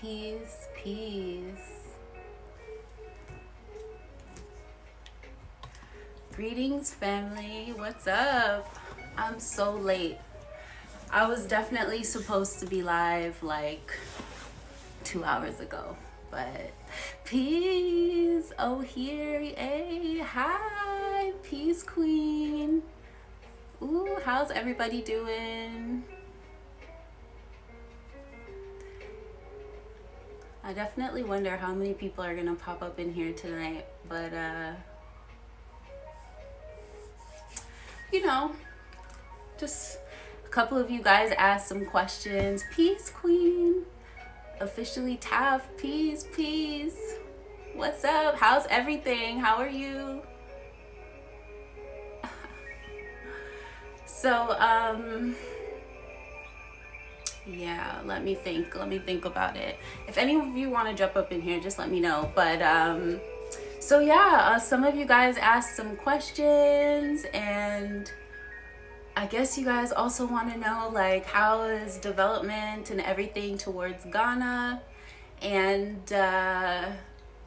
Peace, peace. Greetings, family. What's up? I'm so late. I was definitely supposed to be live like 2 hours ago, but peace. Oh, here. Hey, hi. Peace, queen. Ooh, how's everybody doing? I definitely wonder how many people are gonna pop up in here tonight, but you know, just a couple of you guys asked some questions. Peace, queen. Officially Taff. Peace, peace. What's up? How's everything? How are you? So, yeah, let me think about it. If any of you want to jump up in here, just let me know. But so yeah, some of you guys asked some questions, and I guess you guys also want to know like how is development and everything towards Ghana, and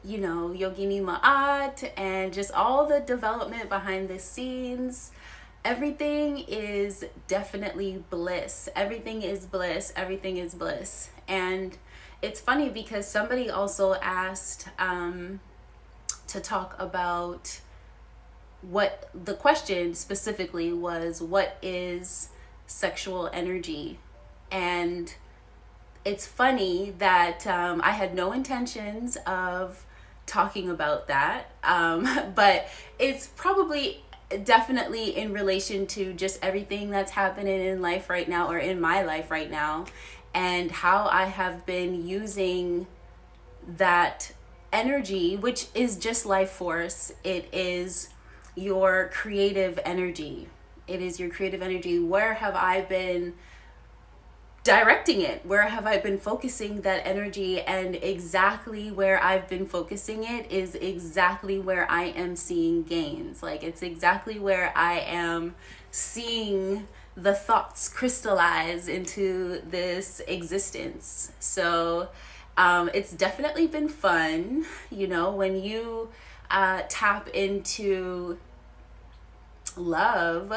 you know, Yogini Ma'at, and just all the development behind the scenes. Everything is definitely bliss. Everything is bliss. Everything is bliss. And it's funny because somebody also asked to talk about what the question specifically was, what is sexual energy? And it's funny that I had no intentions of talking about that, but it's probably definitely in relation to just everything that's happening in life right now, or in my life right now, and how I have been using that energy, which is just life force. It is your creative energy. It is your creative energy. Where have I been directing it? Where have I been focusing that energy? And exactly where I've been focusing it is exactly where I am seeing gains. Like, it's exactly where I am seeing the thoughts crystallize into this existence. So it's definitely been fun, you know, when you tap into love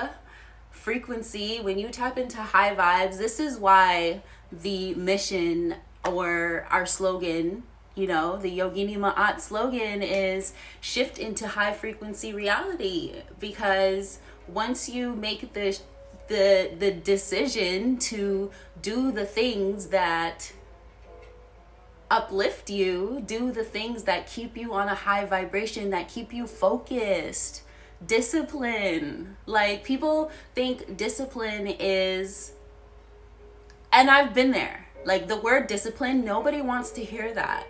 frequency, when you tap into high vibes. This is why the mission, or our slogan, you know, the Yogini Ma'at slogan is shift into high frequency reality. Because once you make the decision to do the things that uplift you, do the things that keep you on a high vibration, that keep you focused, discipline. Like, people think discipline is, and I've been there, like the word discipline, nobody wants to hear that,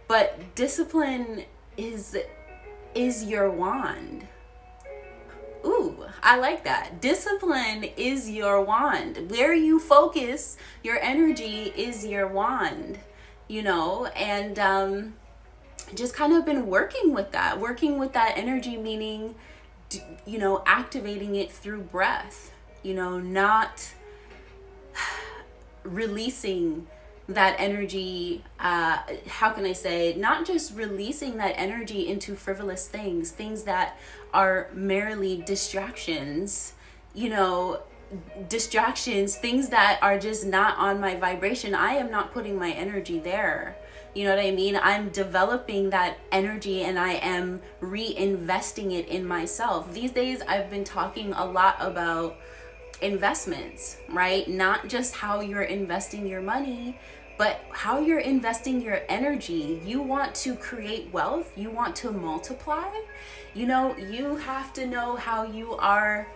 but discipline is your wand. Ooh, I like that. Discipline is your wand. Where you focus your energy is your wand, you know. And just kind of been working with that energy, meaning, you know, activating it through breath, you know, not releasing that energy, how can I say, not just releasing that energy into frivolous things that are merely distractions, you know, things that are just not on my vibration. I am not putting my energy there. You know what I mean? I'm developing that energy and I am reinvesting it in myself. These days, I've been talking a lot about investments, right? Not just how you're investing your money, but how you're investing your energy. You want to create wealth, you want to multiply. You know, you have to know how you are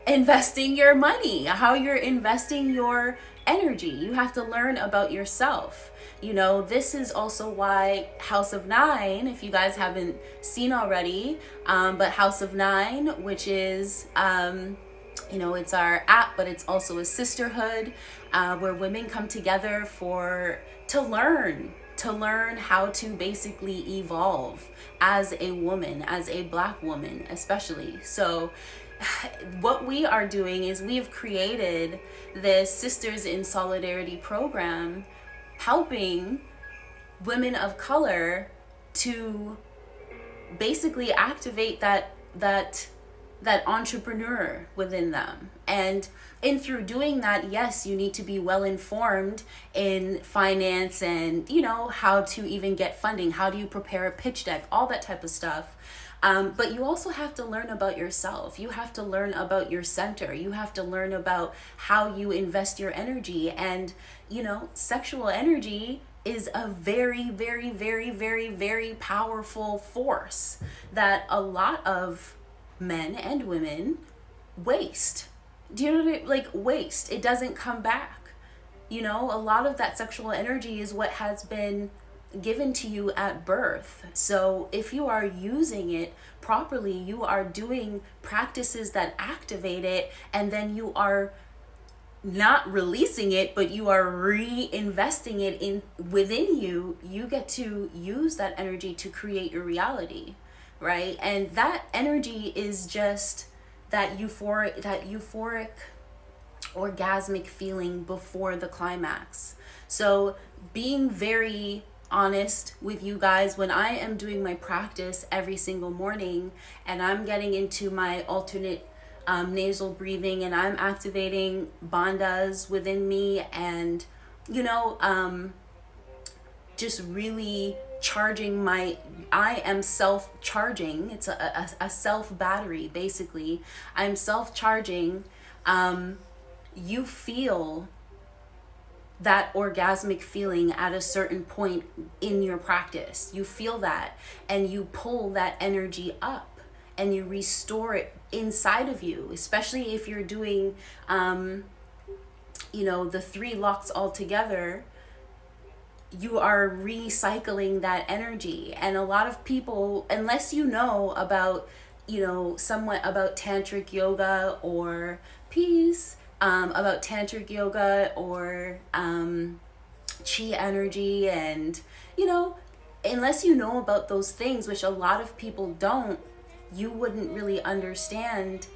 investing your money, how you're investing your energy. You have to learn about yourself. You know, this is also why House of Nine, if you guys haven't seen already, but House of Nine, which is, you know, it's our app, but it's also a sisterhood where women come together to learn how to basically evolve as a woman, as a Black woman, especially. So what we are doing is we've created this Sisters in Solidarity program helping women of color to basically activate that entrepreneur within them. And in through doing that, yes, you need to be well informed in finance and, you know, how to even get funding, how do you prepare a pitch deck, all that type of stuff. But you also have to learn about yourself. You have to learn about your center. You have to learn about how you invest your energy. And, you know, sexual energy is a very, very, very, very, very powerful force that a lot of men and women waste. Do you know what I mean? Like, waste. It doesn't come back. You know, a lot of that sexual energy is what has been given to you at birth. So if you are using it properly, you are doing practices that activate it, and then you are not releasing it, but you are reinvesting it in within you, you get to use that energy to create your reality, right? And that energy is just that euphoric orgasmic feeling before the climax. So being very honest with you guys, when I am doing my practice every single morning and I'm getting into my alternate nasal breathing and I'm activating bandhas within me, and you know, just really charging I am self-charging. It's a self-battery, basically. I'm self-charging. You feel that orgasmic feeling at a certain point in your practice. You feel that, and you pull that energy up and you restore it inside of you, especially if you're doing, you know, the 3 locks all together. You are recycling that energy. And a lot of people, unless you know about, you know, somewhat about tantric yoga or peace, about tantric yoga or chi energy, and you know, unless you know about those things, which a lot of people don't, you wouldn't really understand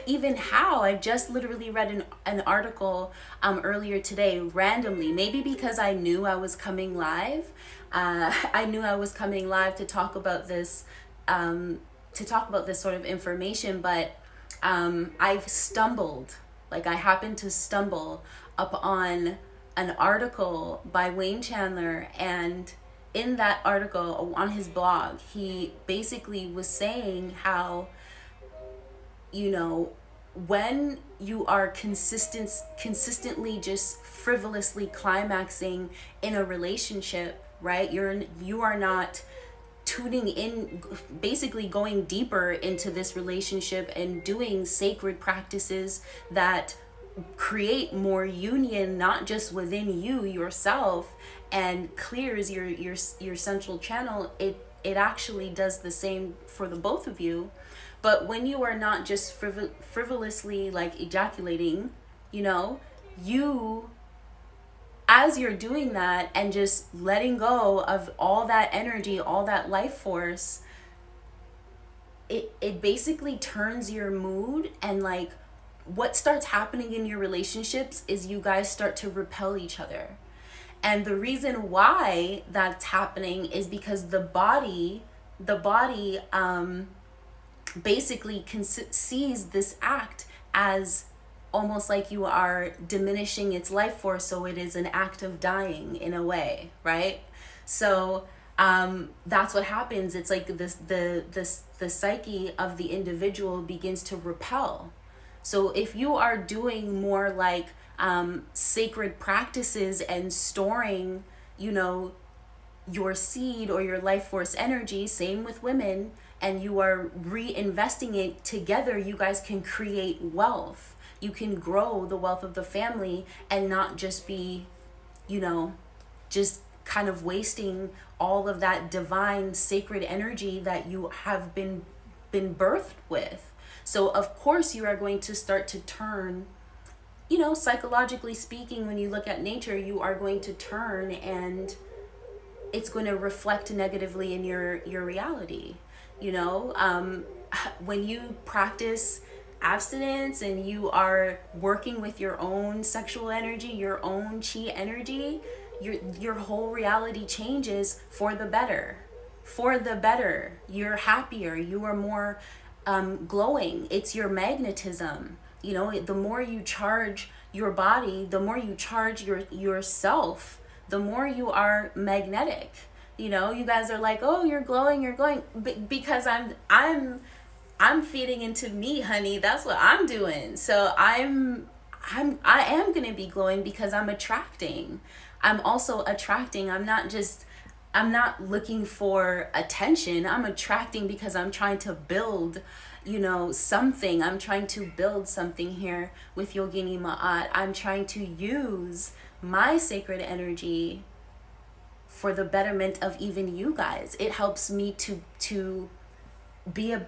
even how. I just literally read an article earlier today, randomly, maybe because I knew I was coming live. I knew I was coming live to talk about this sort of information, but I've stumbled. Like, I happened to stumble upon an article by Wayne Chandler, and in that article on his blog, he basically was saying how, you know, when you are consistently just frivolously climaxing in a relationship, right? You are not tuning in, basically going deeper into this relationship and doing sacred practices that create more union, not just within you yourself, and clears your central channel. It actually does the same for the both of you. But when you are not just frivolously like ejaculating, you know, you, as you're doing that and just letting go of all that energy, all that life force, it basically turns your mood. And like, what starts happening in your relationships is you guys start to repel each other. And the reason why that's happening is because the body basically sees this act as almost like you are diminishing its life force, so it is an act of dying in a way, right? So that's what happens. It's like the psyche of the individual begins to repel. So if you are doing more like sacred practices and storing, you know, your seed or your life force energy, same with women, and you are reinvesting it together, you guys can create wealth. You can grow the wealth of the family and not just be, you know, just kind of wasting all of that divine sacred energy that you have been birthed with. So of course you are going to start to turn, you know, psychologically speaking, when you look at nature, you are going to turn, and it's going to reflect negatively in your reality. You know, when you practice abstinence and you are working with your own sexual energy, your own chi energy, your whole reality changes for the better. For the better. You're happier. You are more glowing. It's your magnetism. You know, the more you charge your body, the more you charge yourself, the more you are magnetic. You know, you guys are like, oh, you're glowing, because I'm feeding into me, honey. That's what I'm doing. So I am going to be glowing because I'm attracting. I'm also attracting. I'm not looking for attention. I'm attracting because I'm trying to build, you know, something. I'm trying to build something here with Yogini Ma'at. I'm trying to use my sacred energy for the betterment of even you guys. It helps me to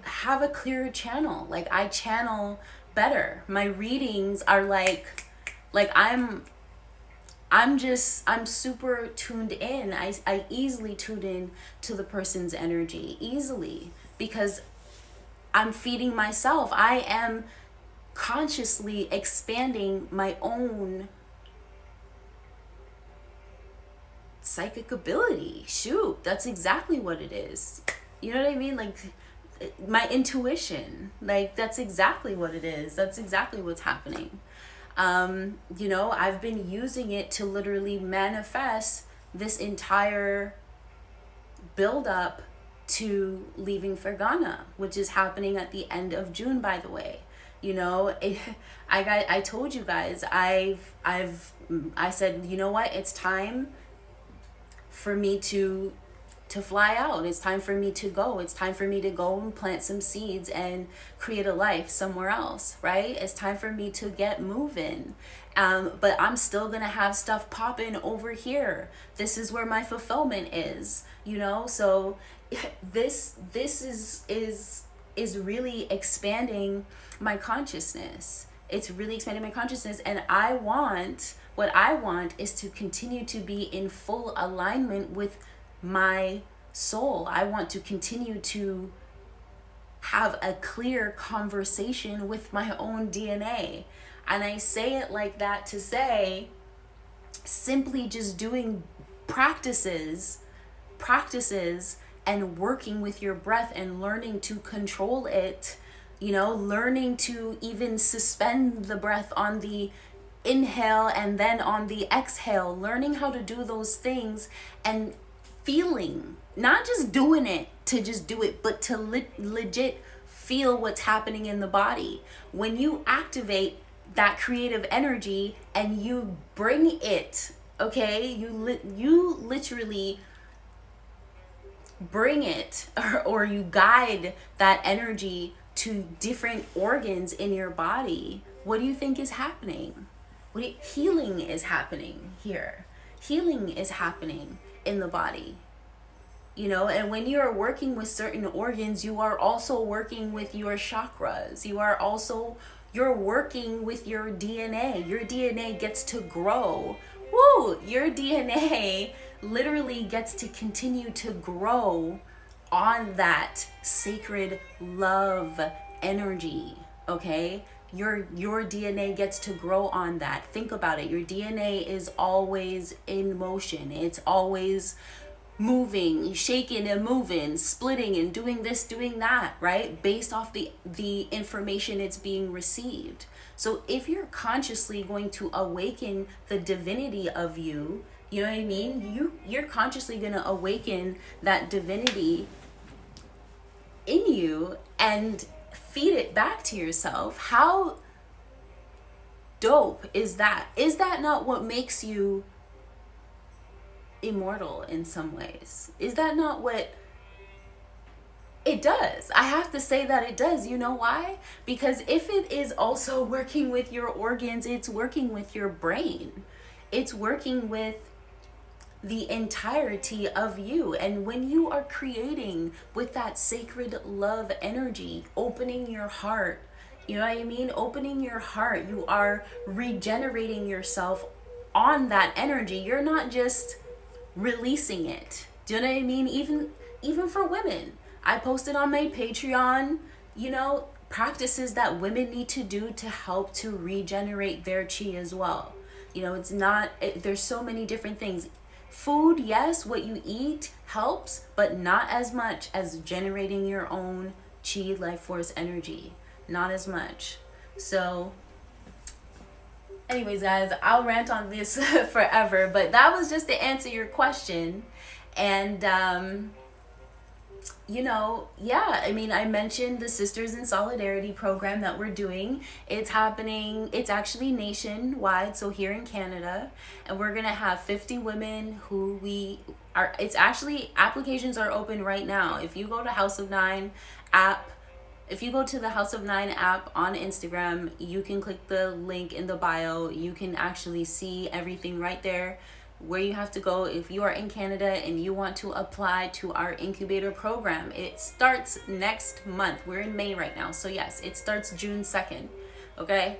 have a clearer channel. Like, I channel better. My readings are like I'm super tuned in. I easily tune in to the person's energy easily because I'm feeding myself. I am consciously expanding my own psychic ability. Shoot, that's exactly what it is. You know what I mean? Like, my intuition. Like, that's exactly what it is. That's exactly what's happening. You know, I've been using it to literally manifest this entire build up to leaving Fergana, which is happening at the end of June, by the way. You know, I told you guys, I said, you know what, it's time for me to fly out. It's time for me to go. It's time for me to go and plant some seeds and create a life somewhere else, right? It's time for me to get moving. But I'm still gonna have stuff popping over here. This is where my fulfillment is, you know? So this is really expanding my consciousness. It's really expanding my consciousness, and what I want is to continue to be in full alignment with my soul. I want to continue to have a clear conversation with my own DNA. And I say it like that to say, simply just doing practices and working with your breath and learning to control it, you know, learning to even suspend the breath on the inhale and then on the exhale, learning how to do those things and feeling, not just doing it to just do it, but to legit feel what's happening in the body. When you activate that creative energy and you bring it, okay, you literally bring it, or you guide that energy to different organs in your body. What do you think is happening? Healing is happening here. Healing is happening in the body, you know. And when you're working with certain organs, you are also working with your chakras. You're working with your DNA. Your DNA gets to grow. Woo! Your DNA literally gets to continue to grow on that sacred love energy, okay? Your DNA gets to grow on that. Think about it. Your DNA is always in motion. It's always moving, shaking and moving, splitting and doing this, doing that, right? Based off the information it's being received. So if you're consciously going to awaken the divinity of you, you know what I mean? You're consciously going to awaken that divinity in you and feed it back to yourself. How dope is that? Is that not what makes you immortal in some ways? Is that not what it does? I have to say that it does. You know why? Because if it is also working with your organs, it's working with your brain. It's working with the entirety of you. And when you are creating with that sacred love energy, opening your heart, you know what I mean? Opening your heart, you are regenerating yourself on that energy. You're not just releasing it. Do you know what I mean? Even for women, I posted on my Patreon, you know, practices that women need to do to help to regenerate their chi as well. You know, there's so many different things. Food, yes, what you eat helps, but not as much as generating your own chi, life force energy. Not as much. So anyways, guys, I'll rant on this forever, but that was just to answer your question. And yeah, I mean, I mentioned the Sisters in Solidarity program that we're doing. It's happening, it's actually nationwide, so here in Canada, and we're gonna have 50 women who it's actually, applications are open right now. If you go to House of Nine app, if you go to the House of Nine app on Instagram, you can click the link in the bio. You can actually see everything right there where you have to go if you are in Canada and you want to apply to our incubator program. It starts next month. We're in May right now. So yes, it starts June 2nd. Okay.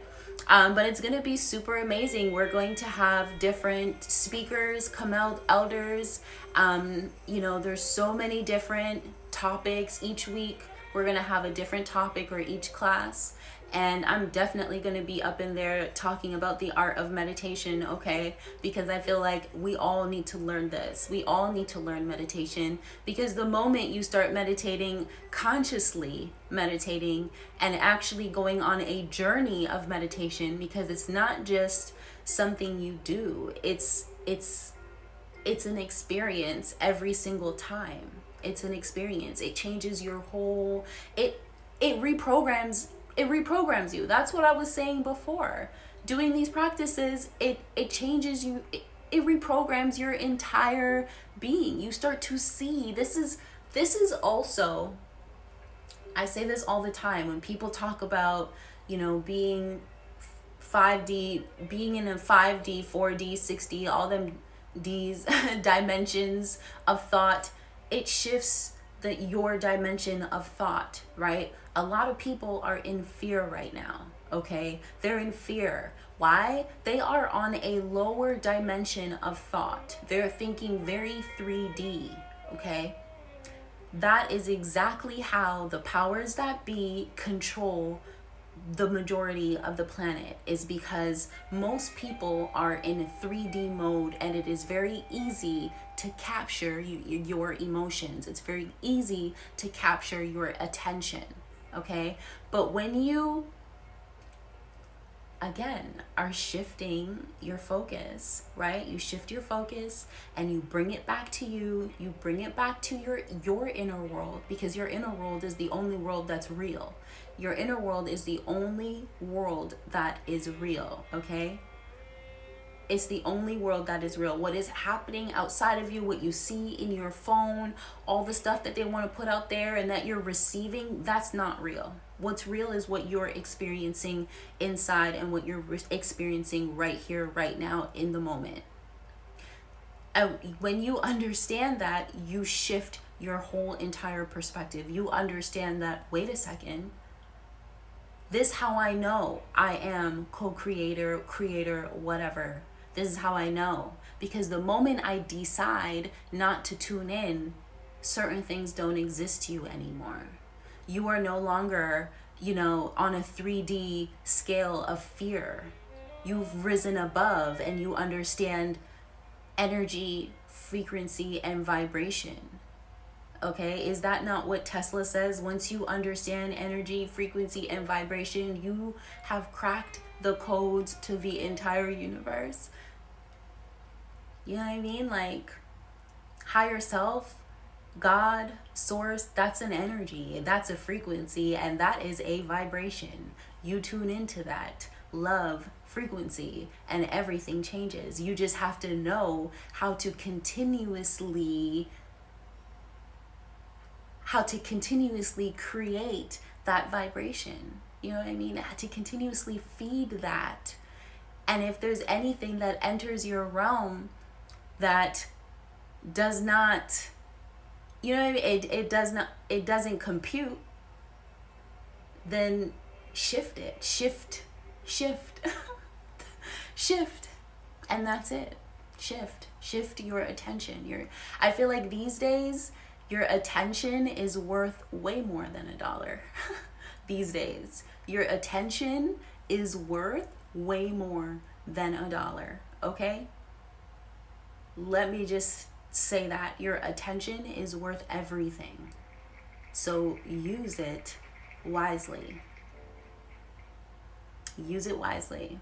But it's going to be super amazing. We're going to have different speakers come out, elders. There's so many different topics each week. We're going to have a different topic for each class. And I'm definitely going to be up in there talking about the art of meditation, okay? Because I feel like we all need to learn this. We all need to learn meditation, because the moment you start meditating, consciously meditating, and actually going on a journey of meditation, because it's not just something you do. It's an experience every single time. It's an experience. It changes your whole, it reprograms you. That's what I was saying before. Doing these practices, it changes you. It reprograms your entire being. You start to see, this is also, I say this all the time when people talk about, being 5D, being in a 5D, 4D, 6D, all them these dimensions of thought. It shifts your dimension of thought, right? A lot of people are in fear right now, okay? They're in fear. Why? They are on a lower dimension of thought. They're thinking very 3D, okay? That is exactly how the powers that be control the majority of the planet, is because most people are in a 3D mode, and it is very easy to capture your emotions. It's very easy to capture your attention, okay? But when you, again, are shifting your focus, right? You shift your focus and you bring it back to you bring it back to your inner world, because your inner world is the only world that's real. Your inner world is the only world that is real, okay? It's the only world that is real. What is happening outside of you, what you see in your phone, all the stuff that they want to put out there and that you're receiving, that's not real. What's real is what you're experiencing inside, and what you're experiencing right here, right now, in the moment. And when you understand that, you shift your whole entire perspective. You understand that, wait a second, this how I know I am co-creator, creator, whatever. This is how I know. Because the moment I decide not to tune in, certain things don't exist to you anymore. You are no longer, on a 3D scale of fear. You've risen above and you understand energy, frequency, and vibration. Okay, is that not what Tesla says? Once you understand energy, frequency, and vibration, you have cracked the codes to the entire universe. You know what I mean? Like, higher self, God, source, that's an energy, that's a frequency, and that is a vibration. You tune into that love frequency and everything changes. You just have to know how to continuously create that vibration. You know what I mean? To continuously feed that. And if there's anything that enters your realm that does not, it doesn't compute, then shift it. Shift. Shift. And that's it. Shift your attention. I feel like these days, your attention is worth way more than $1. These days, your attention is worth way more than $1. Okay? let me just say that your attention is worth everything. So use it wisely. Use it wisely.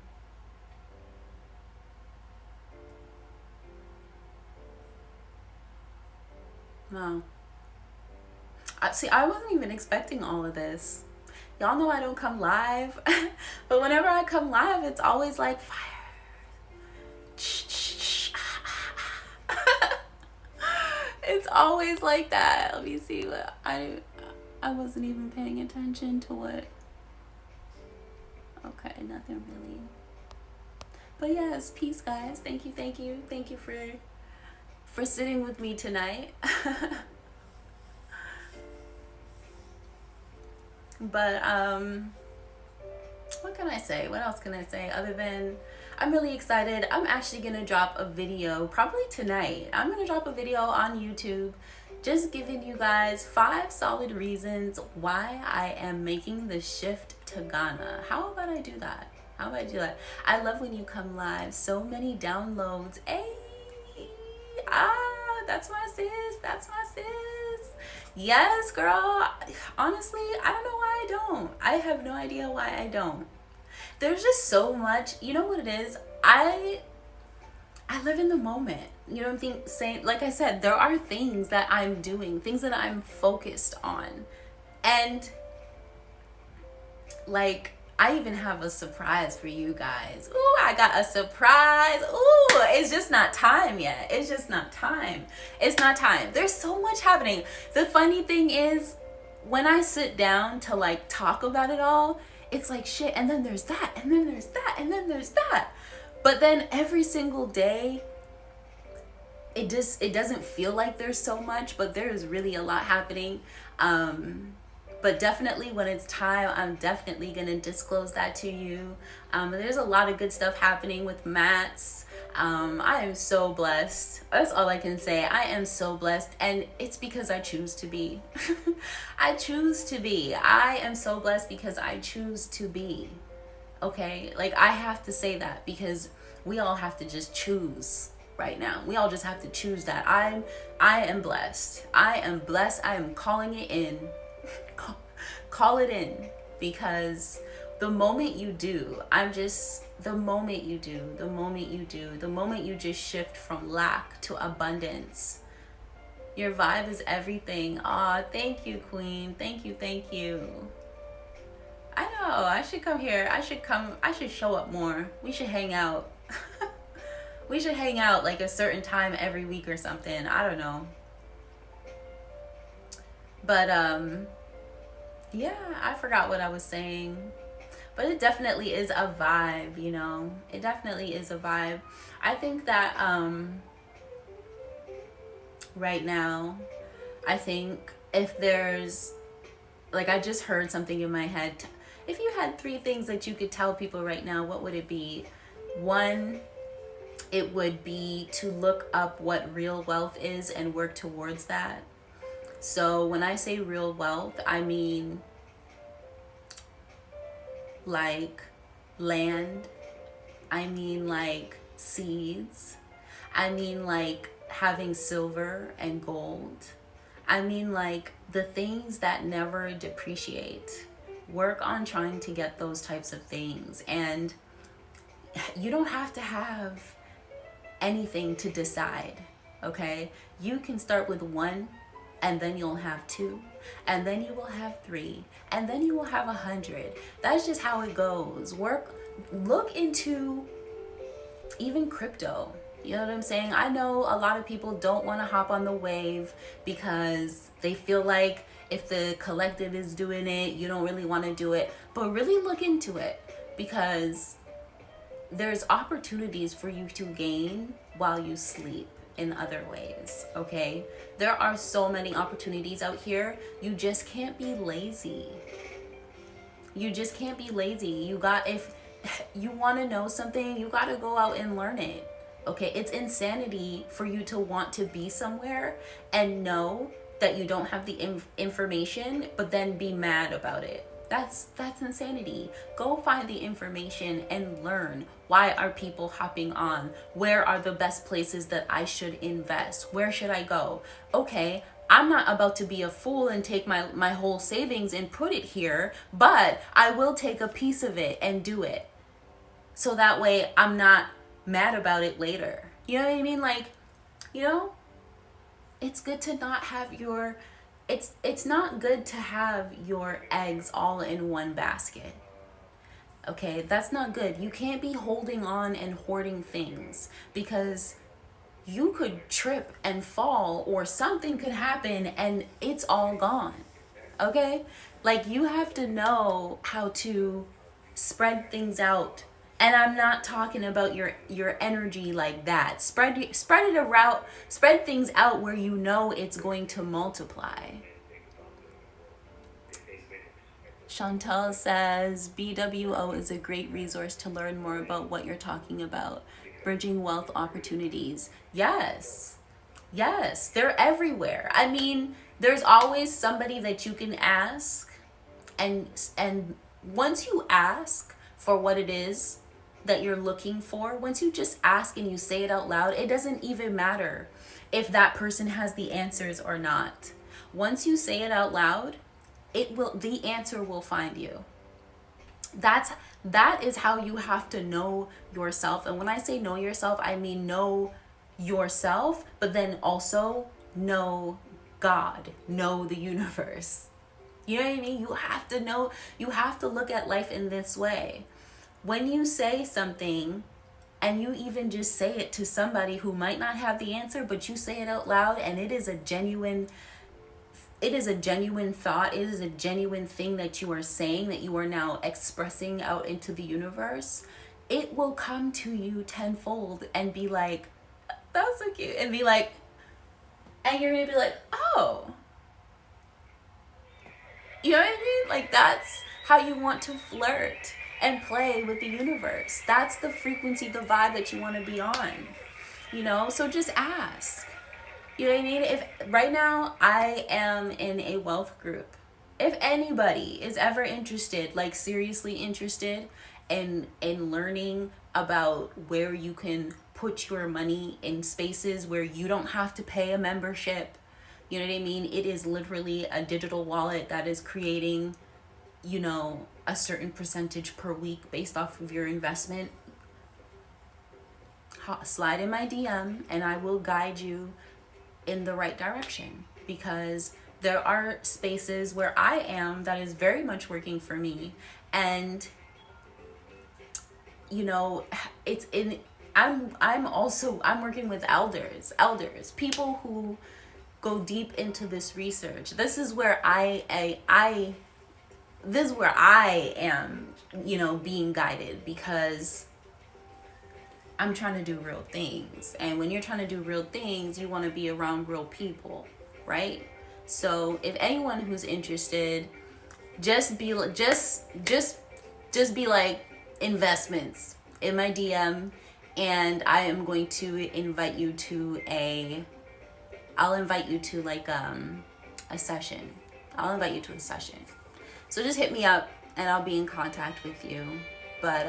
Wow. See, I wasn't even expecting all of this. Y'all know I don't come live, but whenever I come live, it's always like fire. It's always like that. Let me see what I wasn't even paying attention to what. Okay, nothing really. But yes, peace, guys. Thank you for sitting with me tonight. But what can I say? What else can I say other than I'm really excited. I'm actually gonna drop a video probably tonight. I'm gonna drop a video on YouTube just giving you guys 5 solid reasons why I am making the shift to Ghana. How about I do that? How about I do that? I love when you come live. So many downloads. Hey, that's my sis. That's my sis. Yes, girl. Honestly, I don't know why I don't. I have no idea why I don't. There's just so much. You know what it is? I live in the moment. You know what I'm saying? Like I said, there are things that I'm doing, things that I'm focused on. And like, I even have a surprise for you guys. Ooh, I got a surprise. Ooh, it's just not time yet. It's just not time. It's not time. There's so much happening. The funny thing is, when I sit down to like talk about it all, it's like shit. And then there's that. And then there's that. And then there's that. But then every single day, it doesn't feel like there's so much, but there is really a lot happening. But definitely when it's time, I'm definitely going to disclose that to you. There's a lot of good stuff happening with mats. I am so blessed. That's all I can say. I am so blessed. And it's because I choose to be. I choose to be. I am so blessed because I choose to be. Okay? Like, I have to say that because we all have to just choose right now. We all just have to choose that. I am blessed. I am blessed. I am calling it in. Call it in, because the moment you do, the moment you just shift from lack to abundance, your vibe is everything. Aw, thank you, queen. Thank you. I know, I should come here. I should show up more. We should hang out. We should hang out like a certain time every week or something. I don't know. But, yeah, I forgot what I was saying. But it definitely is a vibe, you know? It definitely is a vibe. I think that, right now, I think if there's, like, I just heard something in my head. If you had 3 things that you could tell people right now, what would it be? 1, it would be to look up what real wealth is and work towards that. So when I say real wealth, I mean like land. I mean like seeds. I mean like having silver and gold. I mean like the things that never depreciate. Work on trying to get those types of things. And you don't have to have anything to decide, okay? You can start with 1, and then you'll have 2, and then you will have 3, and then you will have 100. That's just how it goes. Look into even crypto. You know what I'm saying? I know a lot of people don't want to hop on the wave because they feel like if the collective is doing it, you don't really want to do it. But really look into it, because there's opportunities for you to gain while you sleep in other ways, okay? There are so many opportunities out here. You just can't be lazy. You just can't be lazy. If you want to know something, you got to go out and learn it, okay? It's insanity for you to want to be somewhere and know that you don't have the information, but then be mad about it. That's insanity. Go find the information and learn. Why are people hopping on? Where are the best places that I should invest? Where should I go? Okay, I'm not about to be a fool and take my whole savings and put it here, but I will take a piece of it and do it. So that way I'm not mad about it later. You know what I mean? Like, you know, it's good to not have your it's not good to have your eggs all in one basket. Okay, that's not good. You can't be holding on and hoarding things, because you could trip and fall or something could happen and it's all gone. Okay? Like, you have to know how to spread things out. And I'm not talking about your energy like that. Spread it around, spread things out where you know it's going to multiply. Chantal says BWO is a great resource to learn more about what you're talking about. Bridging wealth opportunities. Yes. Yes, they're everywhere. I mean, there's always somebody that you can ask, and once you ask for what it is that you're looking for, once you just ask and you say it out loud, it doesn't even matter if that person has the answers or not. Once you say it out loud, the answer will find you. That is how you have to know yourself. And when I say know yourself, I mean know yourself, but then also know God, know the universe. You know what I mean? You have to know, you have to look at life in this way. When you say something, and you even just say it to somebody who might not have the answer, but you say it out loud, and it is a genuine thought, it is a genuine thing that you are saying, that you are now expressing out into the universe, it will come to you tenfold and be like, that's so cute, and be like, and you're gonna be like, oh, you know what I mean? Like, that's how you want to flirt and play with the universe. That's the frequency, the vibe that you want to be on, you know? So just ask. You know what I mean? If right now I am in a wealth group, if anybody is ever interested, like seriously interested in learning about where you can put your money in spaces where you don't have to pay a membership, you know what I mean? It is literally a digital wallet that is creating, you know, a certain percentage per week based off of your investment. Slide in my DM and I will guide you in the right direction, because there are spaces where I am that is very much working for me, and you know, I'm working with elders, people who go deep into this research. This is where I am, you know, being guided, because I'm trying to do real things. And when you're trying to do real things, you want to be around real people, right? So if anyone who's interested, just be like investments in my DM, and I am going to invite you to I'll invite you to like a session. I'll invite you to a session. So just hit me up and I'll be in contact with you. But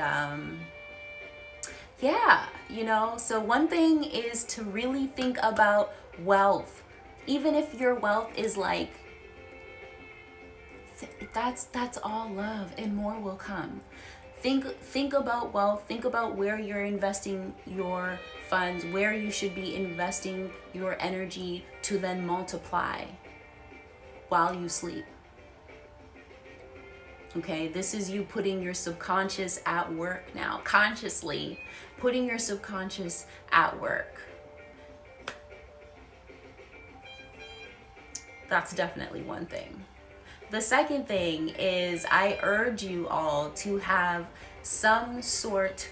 yeah, you know, so one thing is to really think about wealth. Even if your wealth is like, that's all love, and more will come. Think about wealth. Think about where you're investing your funds, where you should be investing your energy to then multiply while you sleep. Okay, this is you putting your subconscious at work now, consciously putting your subconscious at work. That's definitely one thing. The second thing is, I urge you all to have some sort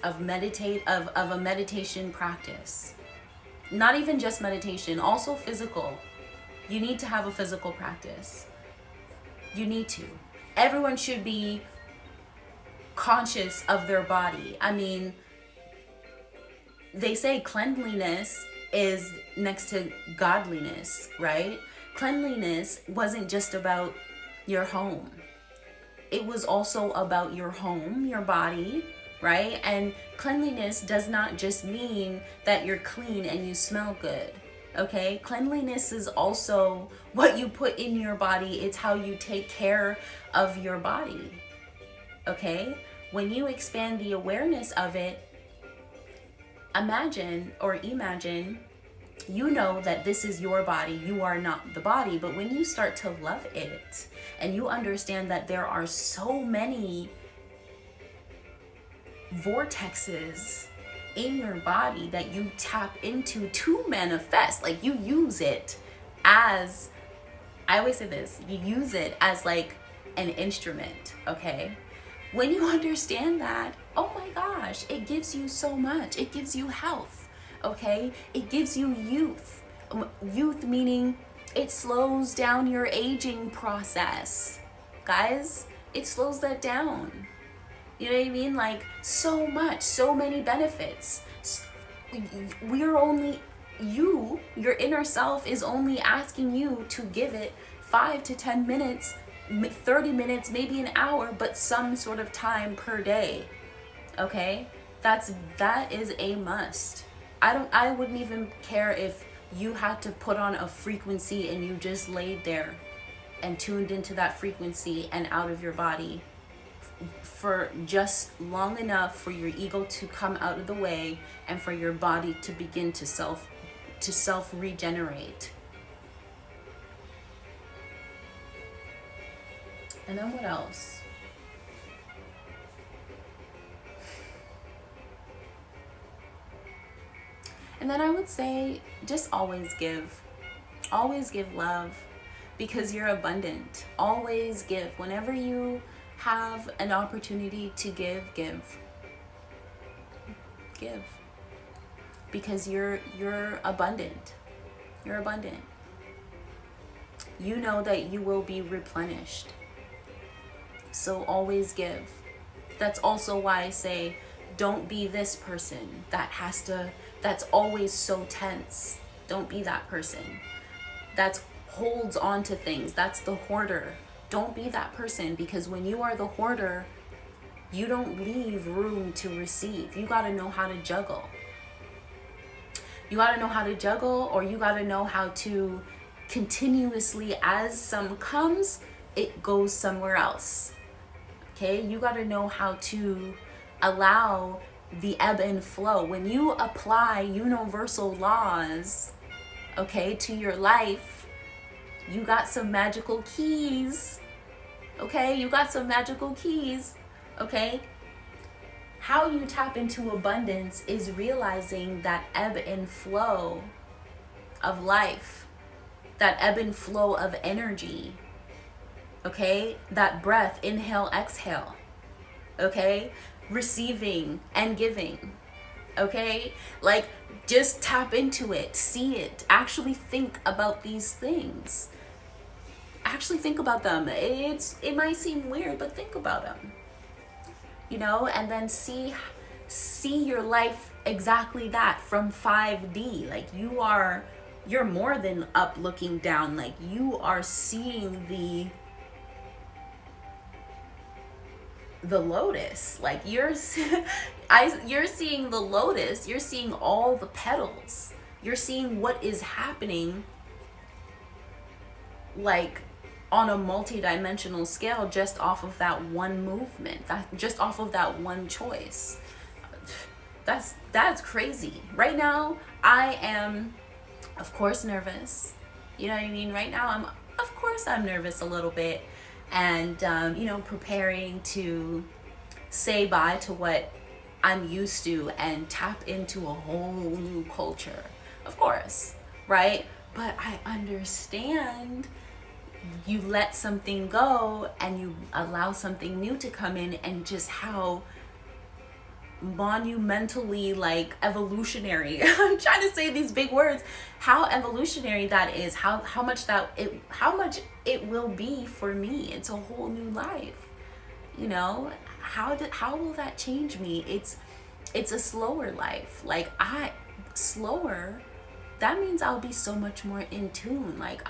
of a meditation practice. Not even just meditation, also physical. You need to have a physical practice. You need to. Everyone should be conscious of their body. I mean, they say cleanliness is next to godliness, right? Cleanliness wasn't just about your home. It was also about your home, your body, right? And cleanliness does not just mean that you're clean and you smell good, okay? Cleanliness is also what you put in your body. It's how you take care of your body, okay? When you expand the awareness of it, imagine, you know that this is your body. You are not the body. But when you start to love it and you understand that there are so many vortexes in your body that you tap into to manifest, like you use it as, I always say this, you use it as like an instrument, okay? When you understand that, oh my gosh, it gives you so much. It gives you health, okay? It gives you youth. Youth meaning it slows down your aging process. Guys, it slows that down. You know what I mean? Like so much, so many benefits. We're only, your inner self is only asking you to give it 5 to 10 minutes, 30 minutes, maybe an hour, but some sort of time per day. Okay? That is a must. I wouldn't even care if you had to put on a frequency and you just laid there and tuned into that frequency and out of your body for just long enough for your ego to come out of the way and for your body to begin to self regenerate. And then what else? And then I would say just always give love, because you're abundant. Always give. Whenever you have an opportunity to give because you're abundant. You're abundant. You know that you will be replenished. So always give. That's also why I say don't be this person that's always so tense. Don't be that person that holds on to things. That's the hoarder. Don't be that person, because when you are the hoarder, you don't leave room to receive. You got to know how to juggle. You got to know how to juggle, or you got to know how to continuously, as some comes, it goes somewhere else. Okay? You got to know how to allow the ebb and flow. When you apply universal laws, okay, to your life, you got some magical keys. Okay? You got some magical keys. Okay? How you tap into abundance is realizing that ebb and flow of life, that ebb and flow of energy. Okay? That breath, inhale, exhale. Okay? Receiving and giving. Okay? Like, just tap into it, see it, actually think about these things. Actually think about them. It might seem weird, but think about them. You know, and then see your life exactly that from 5D. Like you're more than up looking down. Like you are seeing the lotus. Like you're seeing the lotus. You're seeing all the petals. You're seeing what is happening, like on a multi-dimensional scale, just off of that one movement, just off of that one choice. That's crazy. Right now, I am, of course, nervous. You know what I mean? Right now, I'm nervous a little bit, and preparing to say bye to what I'm used to and tap into a whole new culture. Of course, right? But I understand. You let something go and you allow something new to come in, and just how monumentally, like, evolutionary I'm trying to say these big words, how evolutionary that is, how much it will be for me. It's a whole new life. You know, how will that change me? It's a slower life. Like, slower, that means I'll be so much more in tune. Like,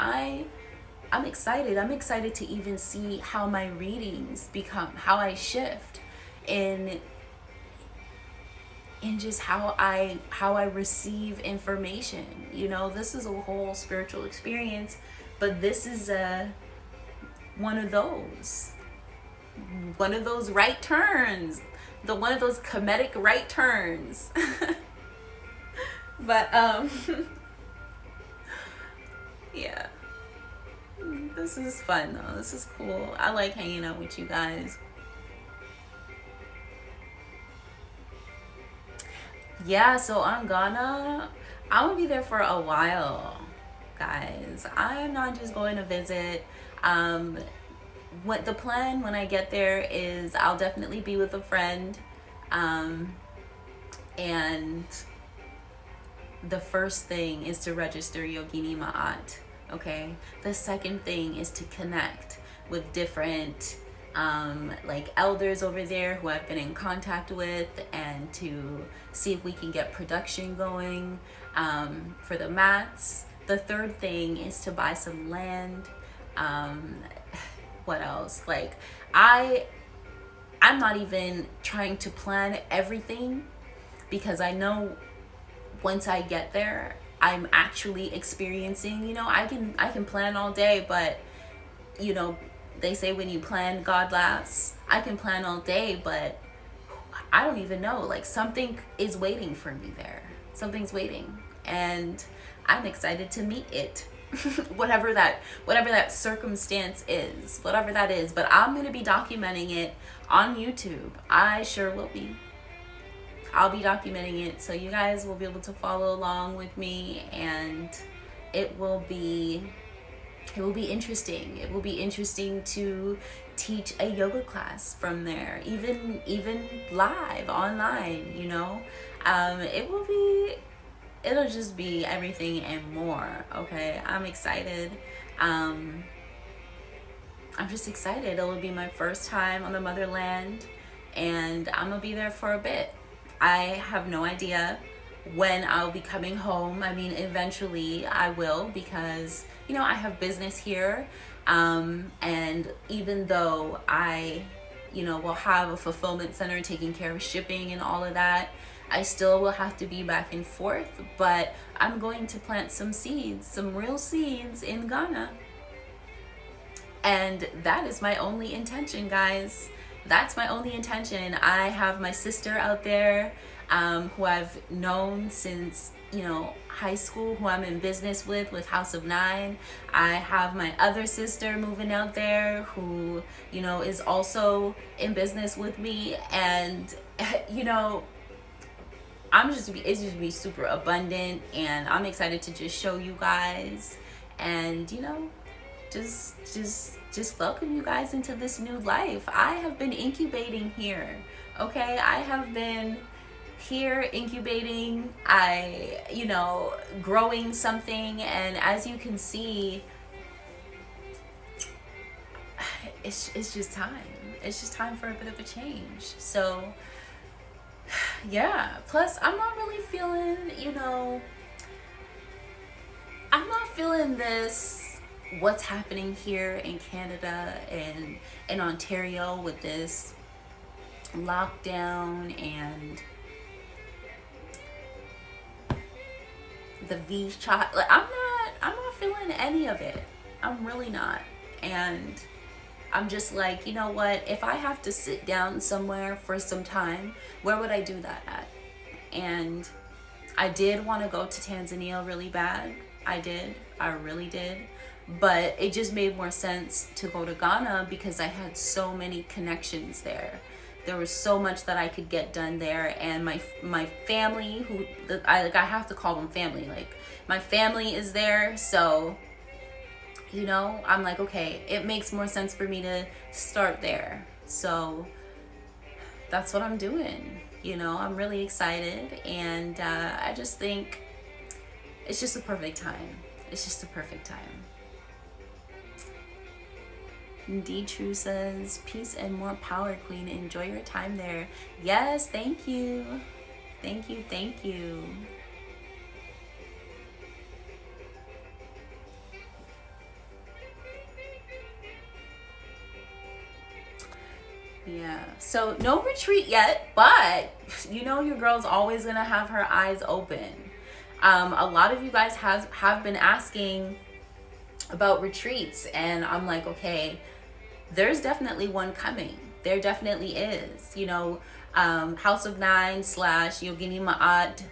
I'm excited. I'm excited to even see how my readings become, how I shift in just how I receive information. You know, this is a whole spiritual experience, but this is one of those right turns, one of those comedic right turns. But yeah, this is fun though. This is cool. I like hanging out with you guys. Yeah, so I'm gonna be there for a while, guys. I'm not just going to visit. What the plan when I get there is I'll definitely be with a friend. And the first thing is to register Yogini Ma'at. Okay. The second thing is to connect with different like elders over there who I've been in contact with, and to see if we can get production going for the mats. The third thing is to buy some land. What else? Like I'm not even trying to plan everything, because I know once I get there, I'm actually experiencing, you know, I can plan all day, but you know, they say when you plan, God laughs. I can plan all day, but I don't even know. Like something is waiting for me there. Something's waiting, and I'm excited to meet it. whatever that circumstance is, whatever that is. But I'm gonna be documenting it on YouTube. I sure will be. I'll be documenting it, so you guys will be able to follow along with me, and it will be interesting. It will be interesting to teach a yoga class from there, even live online, you know. It'll just be everything and more. Okay, I'm excited. I'm just excited. It'll be my first time on the motherland, and I'm gonna be there for a bit. I have no idea when I'll be coming home. I mean, eventually I will, because you know, I have business here, and even though I, you know, will have a fulfillment center taking care of shipping and all of that, I still will have to be back and forth. But I'm going to plant some seeds, some real seeds in Ghana, and that is my only intention, guys. That's my only intention. I have my sister out there, who I've known since, you know, high school, who I'm in business with House of Nine. I have my other sister moving out there who, you know, is also in business with me. And, you know, it's just be super abundant, and I'm excited to just show you guys, and, you know, just welcome you guys into this new life. I have been incubating here. Okay, I have been here incubating, you know, growing something, and as you can see, it's just time. It's just time for a bit of a change. So yeah, plus I'm not really feeling, you know, I'm not feeling this, what's happening here in Canada and in Ontario with this lockdown and the V shot. Like I'm not feeling any of it. I'm really not. And I'm just like, you know what, if I have to sit down somewhere for some time, where would I do that at? And I did want to go to Tanzania really bad. I really did. But it just made more sense to go to Ghana because I had so many connections there. There was so much that I could get done there, and my family, I have to call them family. Like my family is there, so you know, I'm like, okay, it makes more sense for me to start there. So that's what I'm doing. You know, I'm really excited, and I just think it's just a perfect time. It's just a perfect time. D True says, peace and more power, Queen. Enjoy your time there. Yes, thank you. Thank you, thank you. Yeah. So no retreat yet, but you know your girl's always gonna have her eyes open. A lot of you guys have been asking about retreats, and I'm like, okay, there's definitely one coming. There definitely is. You know, House of Nine / Yogini Ma'at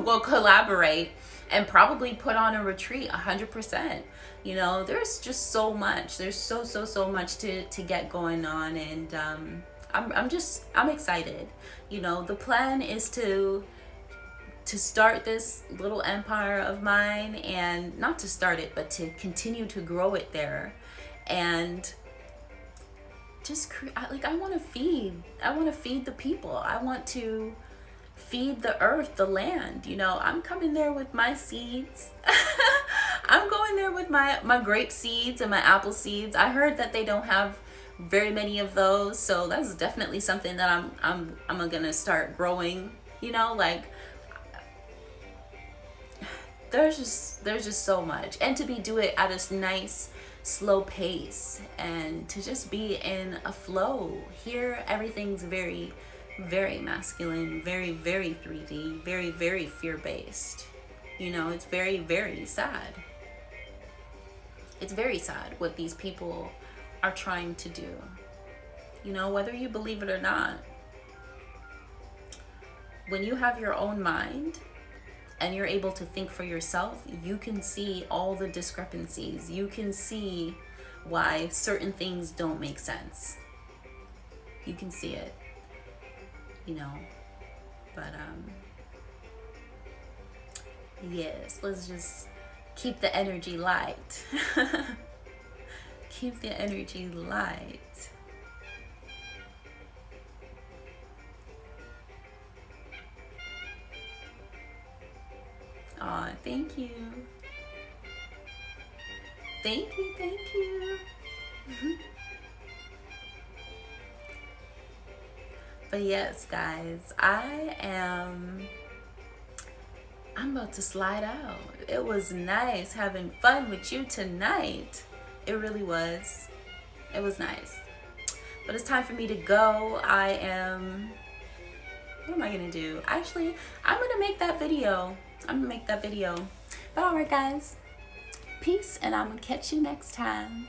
will collaborate and probably put on a retreat 100%. You know, there's just so much. There's so much to get going on, and I'm excited. You know, the plan is to start this little empire of mine, and not to start it, but to continue to grow it there, and just I want to feed the people. I want to feed the earth, the land. You know, I'm coming there with my seeds. I'm going there with my grape seeds and my apple seeds. I heard that they don't have very many of those, so that's definitely something that I'm gonna start growing. You know, like there's just so much, and to do it at a nice slow pace, and to just be in a flow. Here everything's very masculine, very 3D, very fear-based. You know, it's very sad. It's very sad what these people are trying to do. You know, whether you believe it or not, when you have your own mind and you're able to think for yourself, you can see all the discrepancies. You can see why certain things don't make sense. You can see it, you know. But yes, let's just keep the energy light. Keep the energy light. Aw, thank you. Thank you. But yes, guys, I'm about to slide out. It was nice having fun with you tonight. It really was. It was nice. But it's time for me to go. What am I gonna do? Actually, I'm gonna make that video. But alright, guys, peace, and I'm gonna catch you next time.